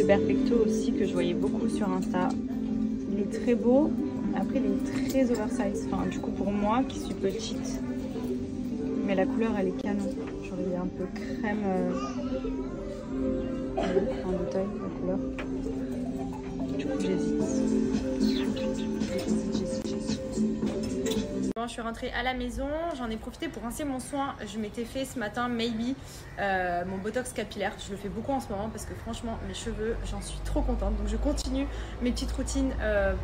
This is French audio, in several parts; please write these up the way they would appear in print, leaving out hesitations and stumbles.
Berfecto aussi que je voyais beaucoup sur Insta. Il est très beau. Après, il est très oversize. Enfin, du coup, pour moi qui suis petite. Mais la couleur, elle est canon. Genre, il est un peu crème. En détail, la couleur. Du coup, j'hésite. Bon, je suis rentrée à la maison, j'en ai profité pour rincer mon soin. Je m'étais fait ce matin Maybe, mon botox capillaire. Je le fais beaucoup en ce moment parce que franchement mes cheveux, j'en suis trop contente. Donc je continue mes petites routines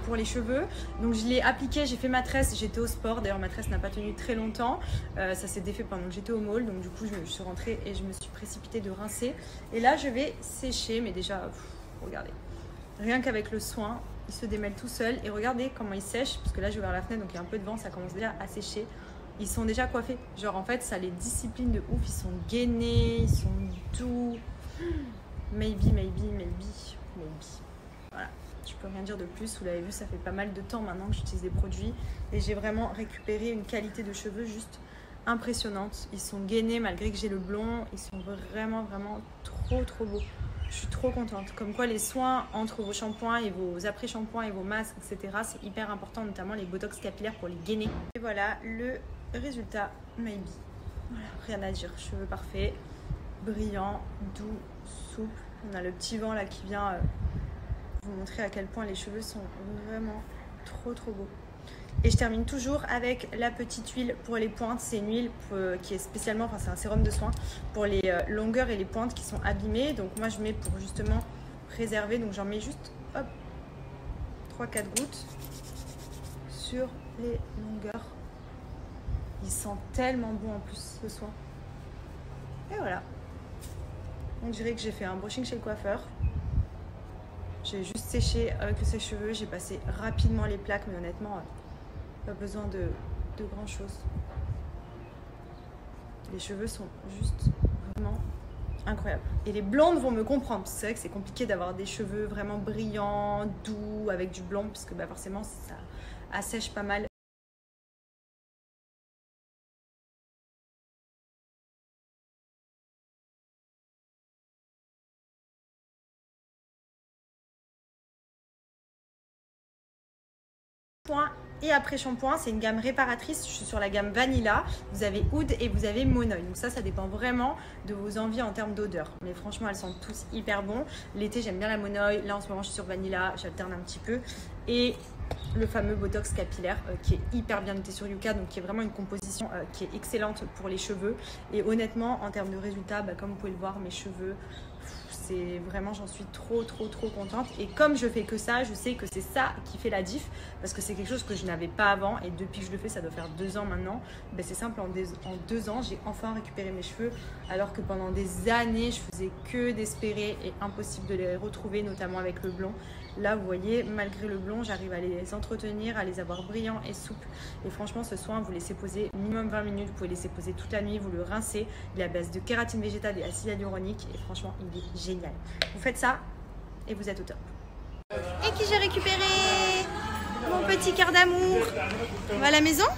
pour les cheveux. Donc je l'ai appliqué, j'ai fait ma tresse, j'étais au sport. D'ailleurs ma tresse n'a pas tenu très longtemps. Ça s'est défait pendant que j'étais au mall. Donc du coup je suis rentrée et je me suis précipitée de rincer. Et là je vais sécher, mais déjà, regardez. Rien qu'avec le soin, il se démêle tout seul. Et regardez comment il sèche, parce que là j'ai ouvert la fenêtre, donc il y a un peu de vent, ça commence déjà à sécher. Ils sont déjà coiffés. Genre en fait ça les discipline de ouf, ils sont gainés, ils sont doux. Maybe. Voilà, je peux rien dire de plus. Vous l'avez vu, ça fait pas mal de temps maintenant que j'utilise des produits. Et j'ai vraiment récupéré une qualité de cheveux juste impressionnante. Ils sont gainés malgré que j'ai le blond. Ils sont vraiment trop beaux. Je suis trop contente. Comme quoi les soins entre vos shampoings et vos après-shampoings et vos masques, etc. c'est hyper important, notamment les botox capillaires pour les gainer. Et voilà le résultat Maybe. Voilà, rien à dire. Cheveux parfaits, brillants, doux, souples. On a le petit vent là qui vient vous montrer à quel point les cheveux sont vraiment trop beaux. Et je termine toujours avec la petite huile pour les pointes. C'est une huile qui est spécialement, enfin c'est un sérum de soin pour les longueurs et les pointes qui sont abîmées. Donc moi je mets pour justement préserver. Donc j'en mets juste hop 3-4 gouttes sur les longueurs. Il sent tellement bon en plus ce soin. Et voilà. On dirait que j'ai fait un brushing chez le coiffeur. J'ai juste séché avec le sèche-cheveux. J'ai passé rapidement les plaques, mais honnêtement pas besoin de grand chose. Les cheveux sont juste vraiment incroyables. Et les blondes vont me comprendre. C'est vrai que c'est compliqué d'avoir des cheveux vraiment brillants, doux, avec du blond, parce que forcément ça assèche pas mal. Et après shampoing, c'est une gamme réparatrice. Je suis sur la gamme Vanilla. Vous avez Oud et vous avez Monoï. Donc ça dépend vraiment de vos envies en termes d'odeur. Mais franchement, elles sont tous hyper bons. L'été, j'aime bien la Monoï. Là, en ce moment, je suis sur Vanilla. J'alterne un petit peu. Et le fameux botox capillaire qui est hyper bien noté sur Yuka. Donc qui est vraiment une composition qui est excellente pour les cheveux. Et honnêtement, en termes de résultats, comme vous pouvez le voir, mes cheveux... c'est vraiment, j'en suis trop contente. Et comme je fais que ça, je sais que c'est ça qui fait la diff, parce que c'est quelque chose que je n'avais pas avant. Et depuis que je le fais, ça doit faire 2 ans maintenant. C'est simple, en 2 ans, j'ai enfin récupéré mes cheveux, alors que pendant des années, je faisais que d'espérer et impossible de les retrouver, notamment avec le blond. Là, vous voyez, malgré le blond, j'arrive à les entretenir, à les avoir brillants et souples. Et franchement, ce soin, vous laissez poser minimum 20 minutes. Vous pouvez laisser poser toute la nuit, vous le rincez. Il est à base de kératine végétale et acide hyaluronique. Et franchement, il est génial. Vous faites ça et vous êtes au top. Et qui j'ai récupéré mon petit cœur d'amour. On va à la maison.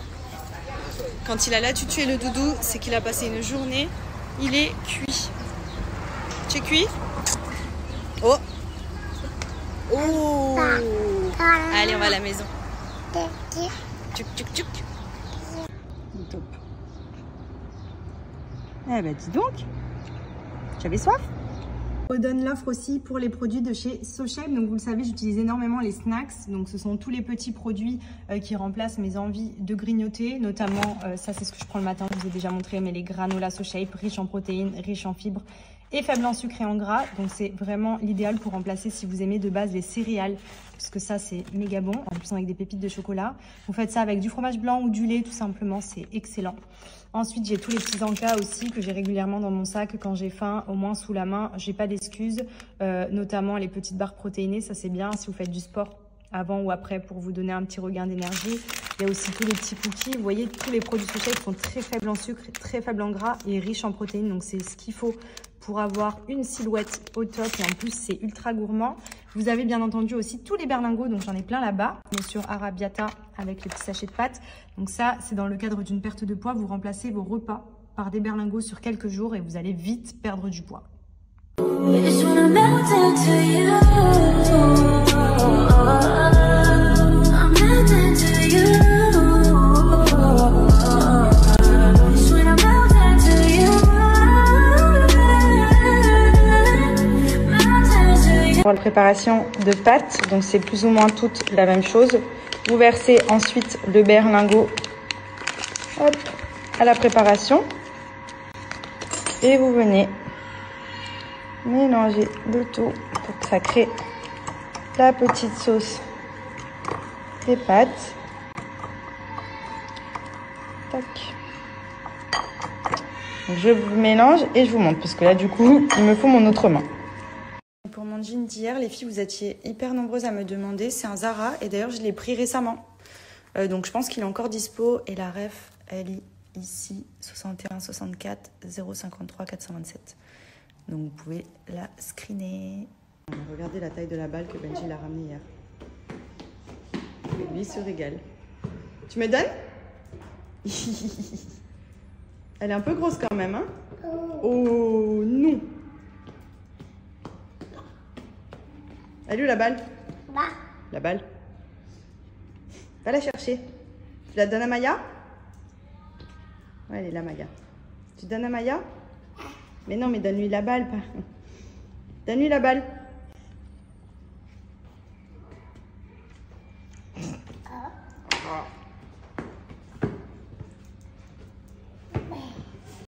Quand il a la tutu et le doudou, c'est qu'il a passé une journée. Il est cuit. Tu es cuit? Oh! Oh! Allez, on va à la maison. Tchouk. Top. Eh ben, dis donc. J'avais soif. Je donne l'offre aussi pour les produits de chez SoShape. Donc vous le savez, j'utilise énormément les snacks. Donc ce sont tous les petits produits qui remplacent mes envies de grignoter. Notamment, ça c'est ce que je prends le matin, je vous ai déjà montré, mais les granolas SoShape, riches en protéines, riches en fibres et faibles en sucre et en gras. Donc c'est vraiment l'idéal pour remplacer si vous aimez de base les céréales. Parce que ça c'est méga bon, en plus avec des pépites de chocolat. Vous faites ça avec du fromage blanc ou du lait tout simplement, c'est excellent. Ensuite, j'ai tous les petits encas aussi que j'ai régulièrement dans mon sac quand j'ai faim, au moins sous la main. J'ai pas d'excuses, notamment les petites barres protéinées, ça c'est bien si vous faites du sport avant ou après pour vous donner un petit regain d'énergie. Il y a aussi tous les petits cookies. Vous voyez, tous les produits SoShape sont très faibles en sucre, très faibles en gras et riches en protéines. Donc c'est ce qu'il faut pour avoir une silhouette au top et en plus c'est ultra gourmand. Vous avez bien entendu aussi tous les berlingots, donc j'en ai plein là-bas, bien sûr Arabiata avec les petits sachets de pâtes. Donc ça c'est dans le cadre d'une perte de poids, vous remplacez vos repas par des berlingots sur quelques jours et vous allez vite perdre du poids. Pour la préparation de pâtes, donc c'est plus ou moins toute la même chose. Vous versez ensuite le berlingot hop, à la préparation et vous venez mélanger le tout pour que ça crée la petite sauce des pâtes. Tac. Donc je vous mélange et je vous montre parce que là du coup il me faut mon autre main. Pour mon jean d'hier, les filles, vous étiez hyper nombreuses à me demander. C'est un Zara et d'ailleurs je l'ai pris récemment. Donc je pense qu'il est encore dispo et la ref elle est ici 61 64 053 427. Donc vous pouvez la screener. Regardez la taille de la balle que Benji l'a ramenée hier. Lui se régale. Tu me donnes? Elle est un peu grosse quand même, hein? Oh non! Elle est où la balle? La balle. Va la chercher. Tu la donnes à Maya? Ouais, elle est là, Maya. Tu donnes à Maya? Mais non, mais donne-lui la balle. Donne-lui la balle.